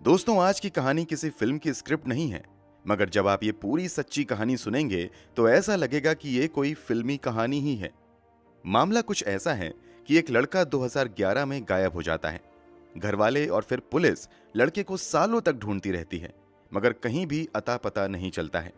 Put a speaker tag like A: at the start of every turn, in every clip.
A: दोस्तों, आज की कहानी किसी फिल्म की स्क्रिप्ट नहीं है, मगर जब आप ये पूरी सच्ची कहानी सुनेंगे तो ऐसा लगेगा कि ये कोई फिल्मी कहानी ही है। मामला कुछ ऐसा है कि एक लड़का 2011 में गायब हो जाता है। घरवाले और फिर पुलिस लड़के को सालों तक ढूंढती रहती है, मगर कहीं भी अता पता नहीं चलता है।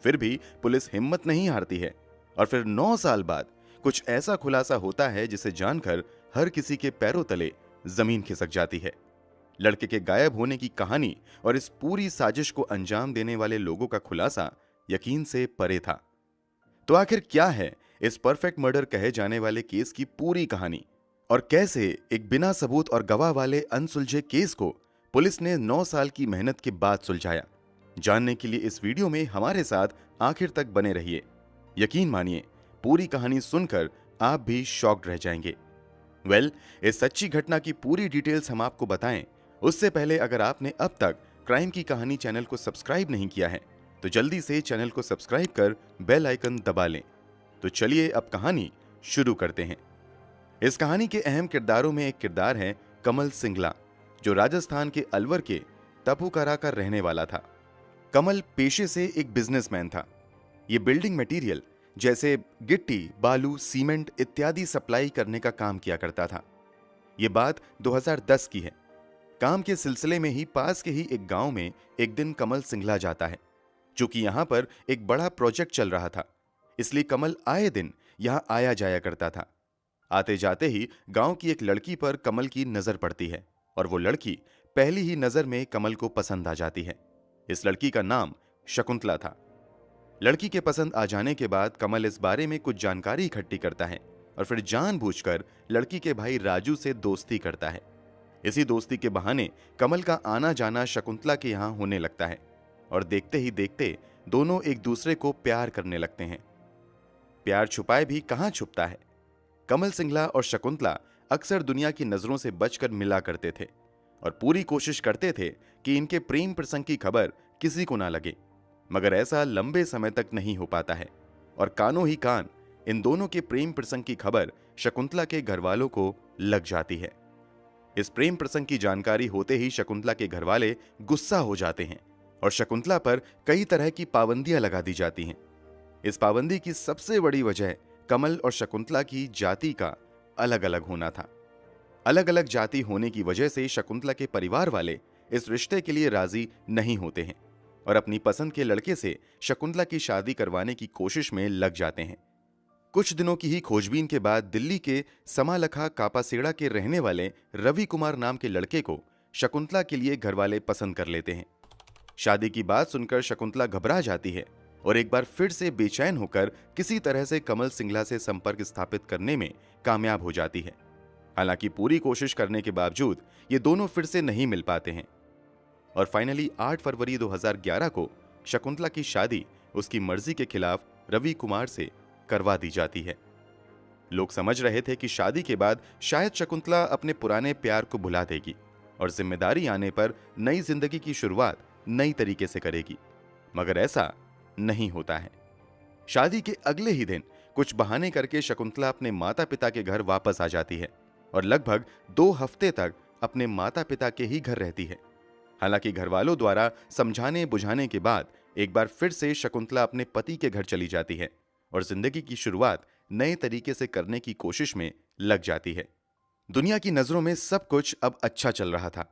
A: फिर भी पुलिस हिम्मत नहीं हारती है और फिर 9 साल बाद कुछ ऐसा खुलासा होता है जिसे जानकर हर किसी के पैरों तले जमीन खिसक जाती है। लड़के के गायब होने की कहानी और इस पूरी साजिश को अंजाम देने वाले लोगों का खुलासा यकीन से परे था। तो आखिर क्या है इस परफेक्ट मर्डर कहे जाने वाले केस की पूरी कहानी, और कैसे एक बिना सबूत और गवाह वाले अनसुलझे केस को पुलिस ने 9 साल की मेहनत के बाद सुलझाया? जानने के लिए इस वीडियो में हमारे साथ आखिर तक बने रहिए। यकीन मानिए, पूरी कहानी सुनकर आप भी शॉक्ड रह जाएंगे। इस सच्ची घटना की पूरी डिटेल्स हम आपको बताएं उससे पहले अगर आपने अब तक क्राइम की कहानी चैनल को सब्सक्राइब नहीं किया है तो जल्दी से चैनल को सब्सक्राइब कर बेल आइकन दबा लें। तो चलिए अब कहानी शुरू करते हैं। इस कहानी के अहम किरदारों में एक किरदार है कमल सिंगला, जो राजस्थान के अलवर के तपुकारा का रहने वाला था। कमल पेशे से एक बिजनेसमैन था। ये बिल्डिंग मटेरियल जैसे गिट्टी, बालू, सीमेंट इत्यादि सप्लाई करने का काम किया करता था। ये बात 2010 की है। काम के सिलसिले में ही पास के ही एक गांव में एक दिन कमल सिंगला जाता है। चूंकि यहां पर एक बड़ा प्रोजेक्ट चल रहा था, इसलिए कमल आए दिन यहां आया जाया करता था। आते जाते ही गांव की एक लड़की पर कमल की नजर पड़ती है और वो लड़की पहली ही नजर में कमल को पसंद आ जाती है। इस लड़की का नाम शकुंतला था। लड़की के पसंद आ जाने के बाद कमल इस बारे में कुछ जानकारी इकट्ठी करता है और फिर जानबूझकर लड़की के भाई राजू से दोस्ती करता है। इसी दोस्ती के बहाने कमल का आना जाना शकुंतला के यहां होने लगता है और देखते ही देखते दोनों एक दूसरे को प्यार करने लगते हैं। प्यार छुपाए भी कहां छुपता है। कमल सिंगला और शकुंतला अक्सर दुनिया की नजरों से बचकर मिला करते थे और पूरी कोशिश करते थे कि इनके प्रेम प्रसंग की खबर किसी को ना लगे, मगर ऐसा लंबे समय तक नहीं हो पाता है और कानों ही कान इन दोनों के प्रेम प्रसंग की खबर शकुंतला के घरवालों को लग जाती है। इस प्रेम प्रसंग की जानकारी होते ही शकुंतला के घरवाले गुस्सा हो जाते हैं और शकुंतला पर कई तरह की पाबंदियां लगा दी जाती हैं। इस पाबंदी की सबसे बड़ी वजह कमल और शकुंतला की जाति का अलग अलग होना था। अलग अलग जाति होने की वजह से शकुंतला के परिवार वाले इस रिश्ते के लिए राजी नहीं होते हैं और अपनी पसंद के लड़के से शकुंतला की शादी करवाने की कोशिश में लग जाते हैं। कुछ दिनों की ही खोजबीन के बाद दिल्ली के समालखा कापासेड़ा के रहने वाले रवि कुमार नाम के लड़के को शकुंतला के लिए घरवाले पसंद कर लेते हैं। शादी की बात सुनकर शकुंतला घबरा जाती है और एक बार फिर से बेचैन होकर किसी तरह से कमल सिंगला से संपर्क स्थापित करने में कामयाब हो जाती है। हालांकि पूरी कोशिश करने के बावजूद ये दोनों फिर से नहीं मिल पाते हैं और फाइनली 8 फरवरी 2011 को शकुंतला की शादी उसकी मर्जी के खिलाफ रवि कुमार से करवा दी जाती है। लोग समझ रहे थे कि शादी के बाद शायद शकुंतला अपने पुराने प्यार को भुला देगी और जिम्मेदारी आने पर नई जिंदगी की शुरुआत नई तरीके से करेगी, मगर ऐसा नहीं होता है। शादी के अगले ही दिन कुछ बहाने करके शकुंतला अपने माता पिता के घर वापस आ जाती है और लगभग 2 हफ्ते तक अपने माता पिता के ही घर रहती है। हालांकि घर वालों द्वारा समझाने बुझाने के बाद एक बार फिर से शकुंतला अपने पति के घर चली जाती है और जिंदगी की शुरुआत नए तरीके से करने की कोशिश में लग जाती है। दुनिया की नजरों में सब कुछ अब अच्छा चल रहा था।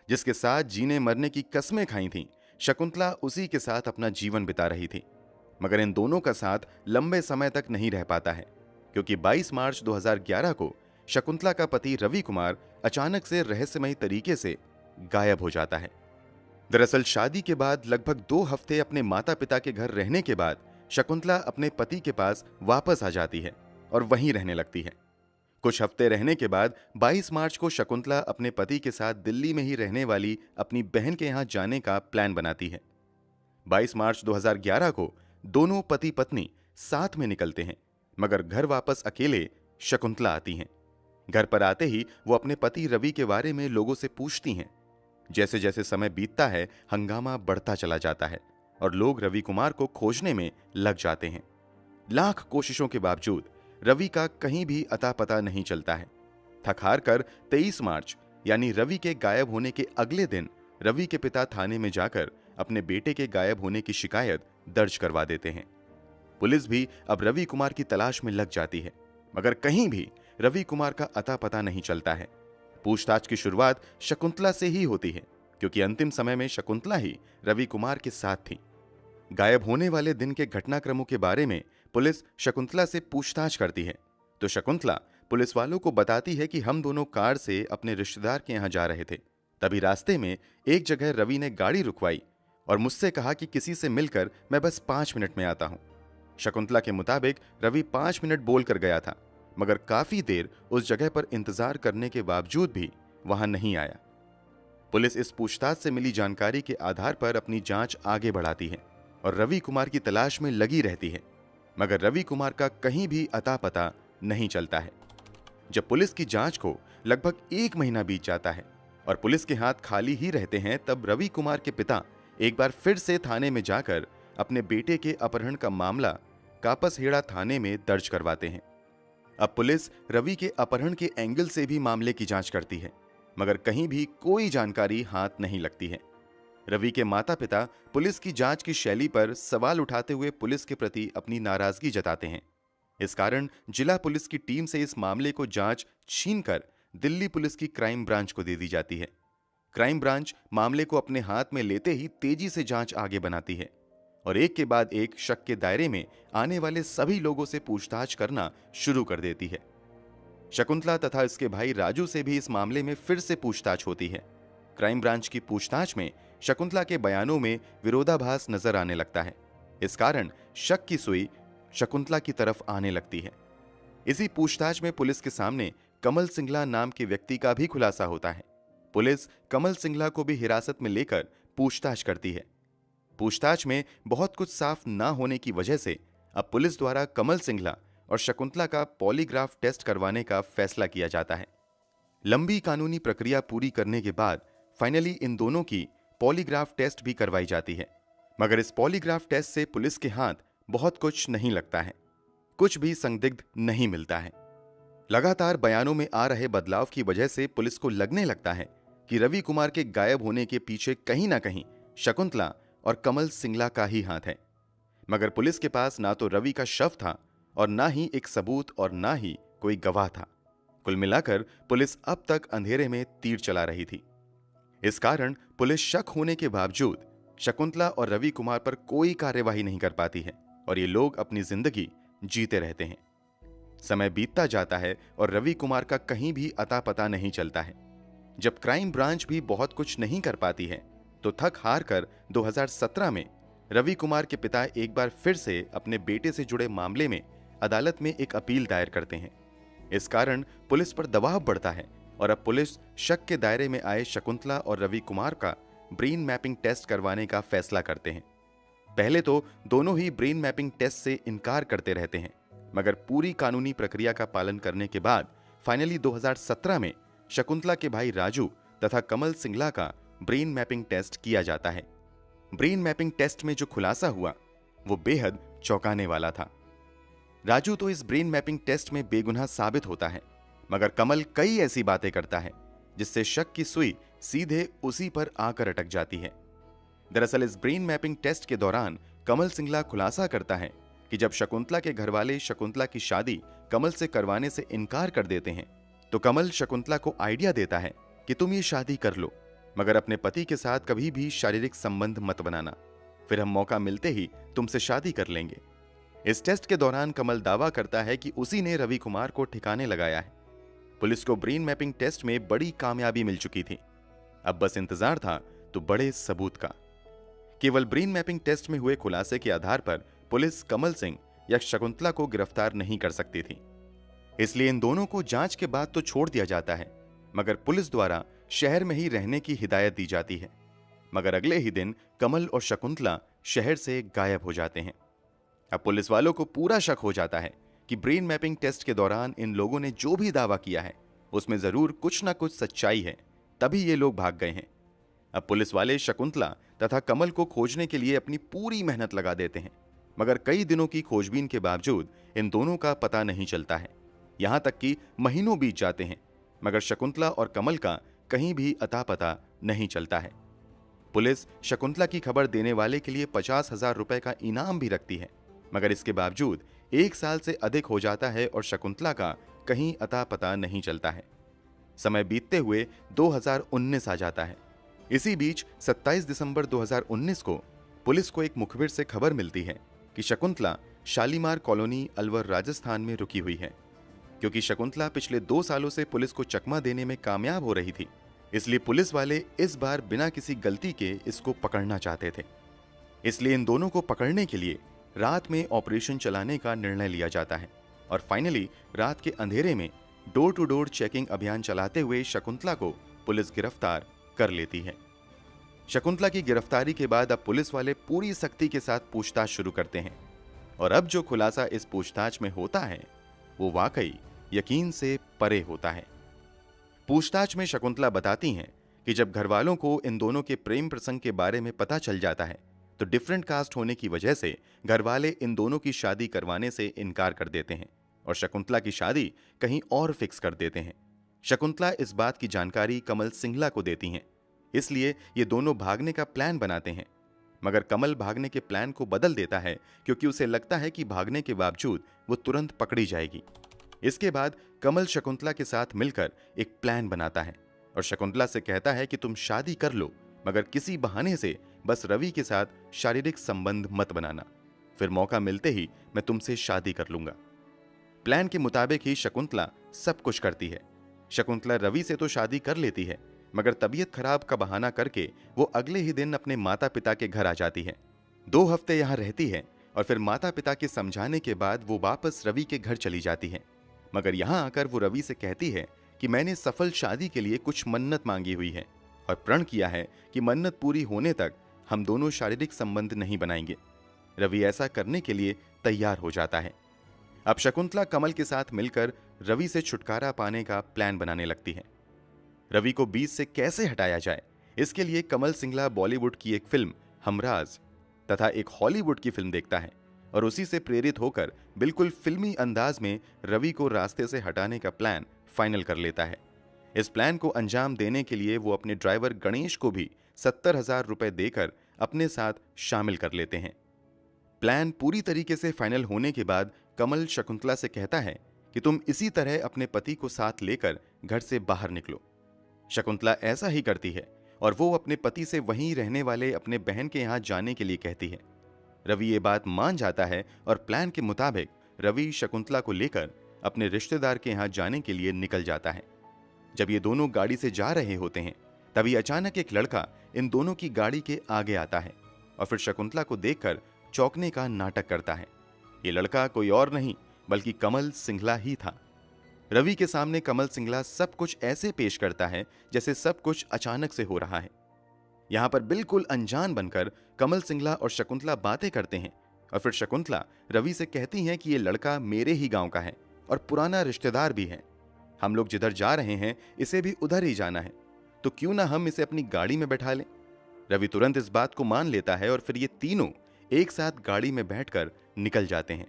A: जिसके साथ जीने मरने की कस्में खाई थीं, शकुंतला उसी के साथ अपना जीवन बिता रही थी। मगर इन दोनों का साथ लंबे समय तक नहीं रह पाता है, क्योंकि 22 मार्च 2011 को शकुंतला का पति रवि कुमार अचानक से रहस्यमयी तरीके से गायब हो जाता है। दरअसल शादी के बाद लगभग 2 हफ्ते अपने माता पिता के घर रहने के बाद शकुंतला अपने पति के पास वापस आ जाती है और वहीं रहने लगती है। कुछ हफ्ते रहने के बाद 22 मार्च को शकुंतला अपने पति के साथ दिल्ली में ही रहने वाली अपनी बहन के यहां जाने का प्लान बनाती है। 22 मार्च 2011 को दोनों पति पत्नी साथ में निकलते हैं, मगर घर वापस अकेले शकुंतला आती हैं। घर पर आते ही वो अपने पति रवि के बारे में लोगों से पूछती हैं। जैसे जैसे समय बीतता है, हंगामा बढ़ता चला जाता है और लोग रवि कुमार को खोजने में लग जाते हैं। लाख कोशिशों के बावजूद रवि का कहीं भी अता पता नहीं चलता है। थक हार कर 23 मार्च यानी रवि के गायब होने के अगले दिन रवि के पिता थाने में जाकर अपने बेटे के गायब होने की शिकायत दर्ज करवा देते हैं। पुलिस भी अब रवि कुमार की तलाश में लग जाती है, मगर कहीं भी रवि कुमार का अता पता नहीं चलता है। पूछताछ की शुरुआत शकुंतला से ही होती है, क्योंकि अंतिम समय में शकुंतला ही रवि कुमार के साथ थी। गायब होने वाले दिन के घटनाक्रमों के बारे में पुलिस शकुंतला से पूछताछ करती है, तो शकुंतला पुलिस वालों को बताती है कि हम दोनों कार से अपने रिश्तेदार के यहां जा रहे थे। तभी रास्ते में एक जगह रवि ने गाड़ी रुकवाई और मुझसे कहा कि किसी से मिलकर मैं बस 5 मिनट में आता हूं। शकुंतला के मुताबिक रवि 5 मिनट बोलकर गया था, मगर काफी देर उस जगह पर इंतजार करने के बावजूद भी वहां नहीं आया। पुलिस इस पूछताछ से मिली जानकारी के आधार पर अपनी जांच आगे बढ़ाती है और रवि कुमार की तलाश में लगी रहती है, मगर रवि कुमार का कहीं भी अता पता नहीं चलता है। जब पुलिस की जांच को लगभग 1 महीना बीत जाता है और पुलिस के हाथ खाली ही रहते हैं, तब रवि कुमार के पिता एक बार फिर से थाने में जाकर अपने बेटे के अपहरण का मामला कापसहेड़ा थाने में दर्ज करवाते हैं। अब पुलिस रवि के अपहरण के एंगल से भी मामले की जांच करती है, मगर कहीं भी कोई जानकारी हाथ नहीं लगती है। रवि के माता पिता पुलिस की जांच की शैली पर सवाल उठाते हुए पुलिस के प्रति अपनी नाराजगी जताते हैं। इस कारण जिला पुलिस की टीम से इस मामले को जांच छीनकर दिल्ली पुलिस की क्राइम ब्रांच को दे दी जाती है। क्राइम ब्रांच मामले को अपने हाथ में लेते ही तेजी से जांच आगे बनाती है और एक के बाद एक शक के दायरे में आने वाले सभी लोगों से पूछताछ करना शुरू कर देती है। शकुंतला तथा इसके भाई राजू से भी इस मामले में फिर से पूछताछ होती है। क्राइम ब्रांच की पूछताछ में शकुंतला के बयानों में विरोधाभास नजर आने लगता है। इस कारण शक की सुई शकुंतला की तरफ आने लगती है। इसी पूछताछ में पुलिस के सामने कमल सिंगला नाम के व्यक्ति का भी खुलासा होता है। पुलिस कमल सिंगला को भी हिरासत में लेकर पूछताछ करती है। पूछताछ में बहुत कुछ साफ ना होने की वजह से अब पुलिस द्वारा कमल सिंगला और शकुंतला का पॉलीग्राफ टेस्ट करवाने का फैसला किया जाता है। लंबी कानूनी प्रक्रिया पूरी करने के बाद फाइनली इन दोनों की पॉलीग्राफ टेस्ट भी करवाई जाती है, मगर इस पॉलीग्राफ टेस्ट से पुलिस के हाथ बहुत कुछ नहीं लगता है, कुछ भी संदिग्ध नहीं मिलता है। लगातार बयानों में आ रहे बदलाव की वजह से पुलिस को लगने लगता है कि रवि कुमार के गायब होने के पीछे कहीं ना कहीं शकुंतला और कमल सिंगला का ही हाथ है। मगर पुलिस के पास ना तो रवि का शव था और ना ही एक सबूत और ना ही कोई गवाह था। कुल मिलाकर पुलिस अब तक अंधेरे में तीर चला रही थी। इस कारण पुलिस शक होने के बावजूद शकुंतला और रवि कुमार पर कोई कार्यवाही नहीं कर पाती है और ये लोग अपनी जिंदगी जीते रहते हैं। समय बीतता जाता है और रवि कुमार का कहीं भी अता पता नहीं चलता है। जब क्राइम ब्रांच भी बहुत कुछ नहीं कर पाती है, तो थक हार कर 2017 में रवि कुमार के पिता एक बार फिर से अपने बेटे से जुड़े मामले में अदालत में एक अपील दायर करते हैं। इस कारण पुलिस पर दबाव बढ़ता है और अब पुलिस शक के दायरे में आए शकुंतला और रवि कुमार का ब्रेन मैपिंग टेस्ट करवाने का फैसला करते हैं। पहले तो दोनों ही ब्रेन मैपिंग टेस्ट से इनकार करते रहते हैं, मगर पूरी कानूनी प्रक्रिया का पालन करने के बाद फाइनली 2017 में शकुंतला के भाई राजू तथा कमल सिंगला का ब्रेन मैपिंग टेस्ट किया जाता है। ब्रेन मैपिंग टेस्ट में जो खुलासा हुआ वो बेहद चौंकाने वाला था। राजू तो इस ब्रेन मैपिंग टेस्ट में बेगुनाह साबित होता है, मगर कमल कई ऐसी बातें करता है जिससे शक की सुई सीधे उसी पर आकर अटक जाती है। दरअसल इस ब्रेन मैपिंग टेस्ट के दौरान कमल सिंगला खुलासा करता है कि जब शकुंतला के घरवाले शकुंतला की शादी कमल से करवाने से इनकार कर देते हैं, तो कमल शकुंतला को आइडिया देता है कि तुम ये शादी कर लो, मगर अपने पति के साथ कभी भी शारीरिक संबंध मत बनाना, फिर हम मौका मिलते ही तुमसे शादी कर लेंगे। इस टेस्ट के दौरान कमल दावा करता है कि उसी ने रवि कुमार को ठिकाने लगाया है। पुलिस को ब्रेन मैपिंग टेस्ट में बड़ी कामयाबी मिल चुकी थी, अब बस इंतजार था तो बड़े सबूत का। केवल ब्रेन मैपिंग टेस्ट में हुए खुलासे के आधार पर पुलिस कमल सिंह या शकुंतला को गिरफ्तार नहीं कर सकती थी, इसलिए इन दोनों को जांच के बाद तो छोड़ दिया जाता है, मगर पुलिस द्वारा शहर में ही रहने की हिदायत दी जाती है। मगर अगले ही दिन कमल और शकुंतला शहर से गायब हो जाते हैं। अब पुलिस वालों को पूरा शक हो जाता है कि ब्रेन मैपिंग टेस्ट के दौरान इन लोगों ने जो भी दावा किया है उसमें जरूर कुछ ना कुछ सच्चाई है, तभी ये लोग भाग गए हैं। अब पुलिस वाले शकुंतला तथा कमल को खोजने के लिए अपनी पूरी मेहनत लगा देते हैं, मगर कई दिनों की खोजबीन के बावजूद इन दोनों का पता नहीं चलता है। यहां तक कि महीनों बीत जाते हैं, मगर शकुंतला और कमल का कहीं भी अता पता नहीं चलता है। पुलिस शकुंतला की खबर देने वाले के लिए 50,000 रुपए का इनाम भी रखती है, मगर इसके बावजूद 1 साल से अधिक हो जाता है और शकुंतला का कहीं अता पता नहीं चलता है। समय बीतते हुए 2019 आ जाता है। इसी बीच 27 दिसंबर 2019 को पुलिस को एक मुखबिर से खबर मिलती है कि शकुंतला शालीमार कॉलोनी अलवर राजस्थान में रुकी हुई है। क्योंकि शकुंतला पिछले 2 सालों से पुलिस को चकमा देने में कामयाब हो रही थी, इसलिए पुलिस वाले इस बार बिना किसी गलती के इसको पकड़ना चाहते थे। इसलिए इन दोनों को पकड़ने के लिए रात में ऑपरेशन चलाने का निर्णय लिया जाता है और फाइनली रात के अंधेरे में डोर टू डोर चेकिंग अभियान चलाते हुए शकुंतला को पुलिस गिरफ्तार कर लेती है। शकुंतला की गिरफ्तारी के बाद अब पुलिस वाले पूरी सख्ती के साथ पूछताछ शुरू करते हैं और अब जो खुलासा इस पूछताछ में होता है वो वाकई यकीन से परे होता है। पूछताछ में शकुंतला बताती हैं कि जब घर वालों को इन दोनों के प्रेम प्रसंग के बारे में पता चल जाता है तो डिफरेंट कास्ट होने की वजह से घर वाले इन दोनों की शादी करवाने से इनकार कर देते हैं और शकुंतला की शादी कहीं और फिक्स कर देते हैं। शकुंतला इस बात की जानकारी कमल सिंघला को देती हैं, इसलिए ये दोनों भागने का प्लान बनाते हैं, मगर कमल भागने के प्लान को बदल देता है क्योंकि उसे लगता है कि भागने के बावजूद वो तुरंत पकड़ी जाएगी। इसके बाद कमल शकुंतला के साथ मिलकर एक प्लान बनाता है और शकुंतला से कहता है कि तुम शादी कर लो, मगर किसी बहाने से बस रवि के साथ शारीरिक संबंध मत बनाना, फिर मौका मिलते ही मैं तुमसे शादी कर लूंगा। प्लान के मुताबिक ही शकुंतला सब कुछ करती है। शकुंतला रवि से तो शादी कर लेती है, मगर तबीयत खराब का बहाना करके वो अगले ही दिन अपने माता पिता के घर आ जाती है। 2 हफ्ते यहाँ रहती है और फिर माता पिता के समझाने के बाद वो वापस रवि के घर चली जाती है, मगर यहाँ आकर वो रवि से कहती है कि मैंने सफल शादी के लिए कुछ मन्नत मांगी हुई है और प्रण किया है कि मन्नत पूरी होने तक हम दोनों शारीरिक संबंध नहीं बनाएंगे। रवि ऐसा करने के लिए तैयार हो जाता है। अब शकुंतला कमल के साथ मिलकर रवि से छुटकारा पाने का प्लान बनाने लगती है। रवि को बीच से कैसे हटाया जाए, इसके लिए कमल सिंघला बॉलीवुड की एक फिल्म हमराज तथा एक हॉलीवुड की फिल्म देखता है और उसी से प्रेरित होकर बिल्कुल फिल्मी अंदाज में रवि को रास्ते से हटाने का प्लान फाइनल कर लेता है। इस प्लान को अंजाम देने के लिए वो अपने ड्राइवर गणेश को भी 70,000 रुपए देकर अपने साथ शामिल कर लेते हैं। प्लान पूरी तरीके से फाइनल होने के बाद कमल शकुंतला से कहता है कि तुम इसी तरह अपने पति को साथ लेकर घर से बाहर निकलो। शकुंतला ऐसा ही करती है और वो अपने पति से वहीं रहने वाले अपने बहन के यहाँ जाने के लिए कहती है। रवि ये बात मान जाता है और प्लान के मुताबिक रवि शकुंतला को लेकर अपने रिश्तेदार के यहाँ जाने के लिए निकल जाता है। जब ये दोनों गाड़ी से जा रहे होते हैं तभी अचानक एक लड़का इन दोनों की गाड़ी के आगे आता है और फिर शकुंतला को देखकर चौंकने का नाटक करता है। ये लड़का कोई और नहीं बल्कि कमल सिंघला ही था। रवि के सामने कमल सिंघला सब कुछ ऐसे पेश करता है जैसे सब कुछ अचानक से हो रहा है। यहां पर बिल्कुल अनजान बनकर कमल सिंघला और शकुंतला बातें करते हैं और फिर शकुंतला रवि से कहती हैं कि ये लड़का मेरे ही गांव का है और पुराना रिश्तेदार भी है। हम लोग जिधर जा रहे हैं इसे भी उधर ही जाना है, तो क्यों ना हम इसे अपनी गाड़ी में बैठा लें। रवि तुरंत इस बात को मान लेता है और फिर ये तीनों एक साथ गाड़ी में बैठकर निकल जाते हैं।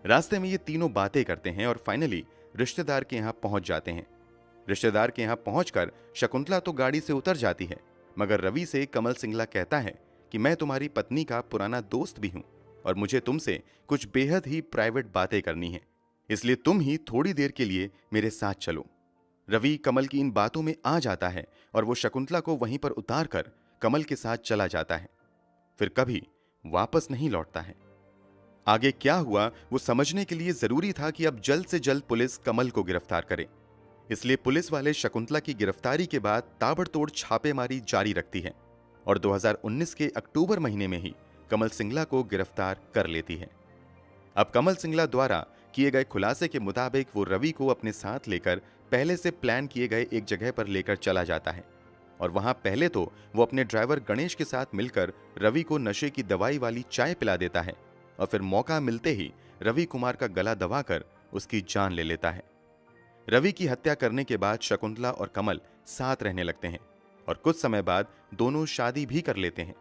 A: रास्ते में ये तीनों बातें करते हैं और फाइनली रिश्तेदार के यहाँ पहुंच जाते हैं। रिश्तेदार के यहाँ पहुंचकर शकुंतला तो गाड़ी से उतर जाती है, मगर रवि से कमल सिंघला कहता है कि मैं तुम्हारी पत्नी का पुराना दोस्त भी हूं और मुझे तुमसे कुछ बेहद ही प्राइवेट बातें करनी है, इसलिए तुम ही थोड़ी देर के लिए मेरे साथ चलो। रवि कमल की इन बातों में आ जाता है और वो शकुंतला को वहीं पर उतार कर कमल के साथ चला जाता है, फिर कभी वापस नहीं लौटता है। आगे क्या हुआ वो समझने के लिए जरूरी था कि अब जल्द से जल्द पुलिस कमल को गिरफ्तार करे, इसलिए पुलिस वाले शकुंतला की गिरफ्तारी के बाद ताबड़तोड़ छापेमारी जारी रखती है और 2019 के अक्टूबर महीने में ही कमल सिंघला को गिरफ्तार कर लेती है। अब कमल सिंघला द्वारा किए गए खुलासे के मुताबिक वो रवि को अपने साथ लेकर पहले से प्लान किए गए एक जगह पर लेकर चला जाता है और वहां पहले तो वो अपने ड्राइवर गणेश के साथ मिलकर रवि को नशे की दवाई वाली चाय पिला देता है और फिर मौका मिलते ही रवि कुमार का गला दबाकर उसकी जान ले लेता है। रवि की हत्या करने के बाद शकुंतला और कमल साथ रहने लगते हैं और कुछ समय बाद दोनों शादी भी कर लेते हैं।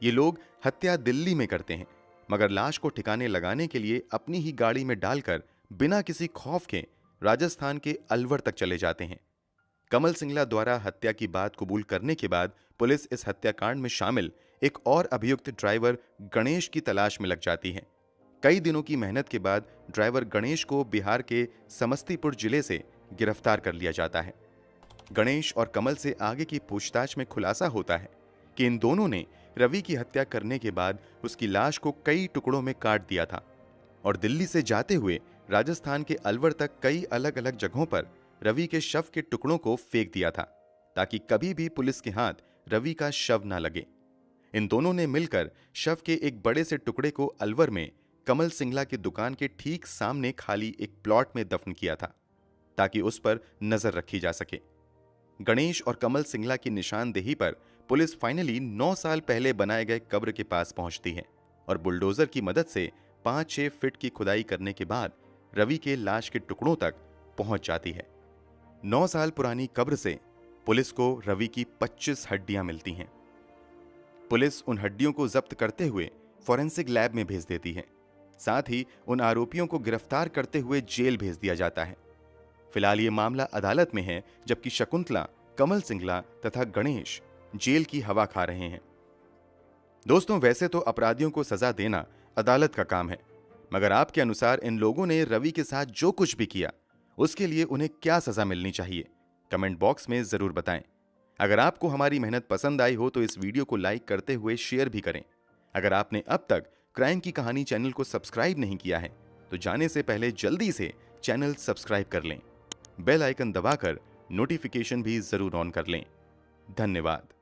A: ये लोग हत्या दिल्ली में करते हैं, मगर लाश को ठिकाने लगाने के लिए अपनी ही गाड़ी में डालकर बिना किसी खौफ के राजस्थान के अलवर तक चले जाते हैं। कमल सिंगला द्वारा हत्या की बात कबूल करने के बाद पुलिस इस हत्याकांड में शामिल एक और अभियुक्त ड्राइवर गणेश की तलाश में लग जाती है। कई दिनों की मेहनत के बाद ड्राइवर गणेश को बिहार के समस्तीपुर जिले से गिरफ्तार कर लिया जाता है। गणेश और कमल से आगे की पूछताछ में खुलासा होता है कि इन दोनों ने रवि की हत्या करने के बाद उसकी लाश को कई टुकड़ों में काट दिया था और दिल्ली से जाते हुए राजस्थान के अलवर तक कई अलग अलग जगहों पर रवि के शव के टुकड़ों को फेंक दिया था ताकि कभी भी पुलिस के हाथ रवि का शव न लगे। इन दोनों ने मिलकर शव के एक बड़े से टुकड़े को अलवर में कमल सिंगला की दुकान के ठीक सामने खाली एक प्लॉट में दफन किया था ताकि उस पर नजर रखी जा सके। गणेश और कमल सिंगला की निशानदेही पर पुलिस फाइनली 9 साल पहले बनाए गए कब्र के पास पहुंचती है और बुलडोजर की मदद से 5-6 फीट की खुदाई करने के बाद रवि के लाश के टुकड़ों तक पहुंच जाती है। 9 साल पुरानी कब्र से पुलिस को रवि की 25 हड्डियां मिलती हैं। पुलिस उन हड्डियों को जब्त करते हुए फॉरेंसिक लैब में भेज देती है। साथ ही उन आरोपियों को गिरफ्तार करते हुए जेल भेज दिया जाता है। फिलहाल ये मामला अदालत में है, जबकि शकुंतला, कमल सिंगला तथा गणेश जेल की हवा खा रहे हैं। दोस्तों, वैसे तो अपराधियों को सजा देना अदालत का काम है, मगर आपके अनुसार इन लोगों ने रवि के साथ जो कुछ भी किया उसके लिए उन्हें क्या सजा मिलनी चाहिए? कमेंट बॉक्स में जरूर बताएं। अगर आपको हमारी मेहनत पसंद आई हो तो इस वीडियो को लाइक करते हुए शेयर भी करें। अगर आपने अब तक क्राइम की कहानी चैनल को सब्सक्राइब नहीं किया है तो जाने से पहले जल्दी से चैनल सब्सक्राइब कर लें। बेल आइकन दबाकर नोटिफिकेशन भी जरूर ऑन कर लें। धन्यवाद।